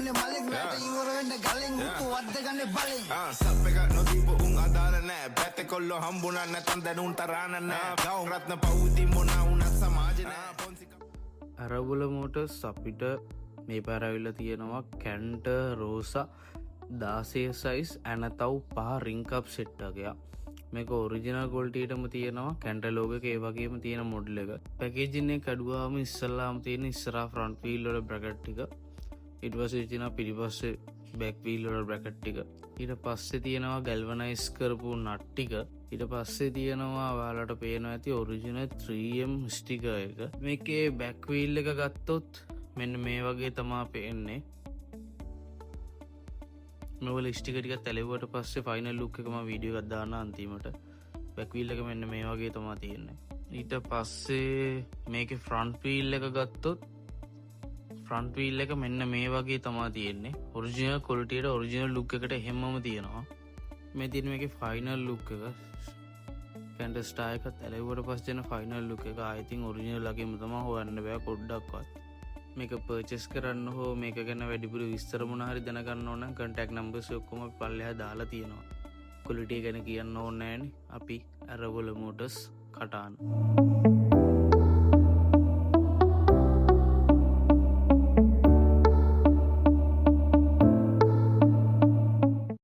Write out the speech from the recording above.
ගන්න මලින් රට ඉවර වෙන්න ගලින් උතු වද්ද ගන්න බලෙන් සප් එක නොදීපු උන් අදාළ නෑ බැත කොල්ලෝ හම්බුණා නැතන් දැනුන්ට රාන නෑ ගවුන් රත්න පවුති මොනා වුණත් සමාජ නෑ ඇරබුල මෝටර්ස් අපිට මේ පැරවිල්ල තියෙනවා කැන්ට රෝසා 16 සයිස් ඇනතව් පහ රිංකප් සෙට්ටකයා මේක ඔරිජිනල් කොල්ටියටම තියෙනවා කැන්ටලෝගක ඒ වගේම තියෙන මොඩල් එක පැකේජින්නේ කඩුවාම ඉස්සල්ලාම තියෙන ඉස්සරා ෆ්‍රන්ට් වීල් වල බ්‍රැකට් ටික ඊට පස්සේ තියෙනවා පිටිපස්සේ බෑක් වීල් වල බ්‍රැකට් ටික ඊට පස්සේ තියෙනවා ගැල්වනයිස් කරපු නට් ටික ඊට පස්සේ තියෙනවා ඔයාලට පේනවා ඇති ඔරිජිනල් 3M ස්ටිකර් එක මේකේ බෑක් වීල් එක ගත්තොත් මෙන්න මේ වගේ තමා පේන්නේ මෙවල ස්ටිකර් ටික තැලෙව්වට පස්සේ ෆයිනල් ලුක් එකම වීඩියෝ එකක් දාන්න අන්තිමට බෑක් වීල් එක මෙන්න මේ වගේ තමා තියෙන්නේ ඊට පස්සේ මේකේ ෆ්‍රන්ට් වීල් එක ගත්තොත් ෆ්‍රන්ට් වීල් එක මෙන්න මේ වගේ තමා තියෙන්නේ ඔරිජිනල් ක්වොලිටියට ඔරිජිනල් ලුක් එකට හැමම තියෙනවා මේ තියෙන මේකේ ෆයිනල් ලුක් එක කැන්ට ස්ටාර් එක තැලෙව්වට පස්සේ දෙන ෆයිනල් ලුක් එක I think ඔරිජිනල් ලගේම තමයි හොයන්න බෑ පොඩ්ඩක්වත් මේක පර්චේස් කරන්න හෝ මේක ගැන වැඩිපුර විස්තර මොන හරි දැනගන්න ඕන නම් contact numbers ඔක්කොම අපි පල්ලෙහා දාලා තියෙනවා ක්වොලිටි ගැන කියන්න ඕනේ නැහැනේ අපි ඇරවල මෝටර්ස් කටාන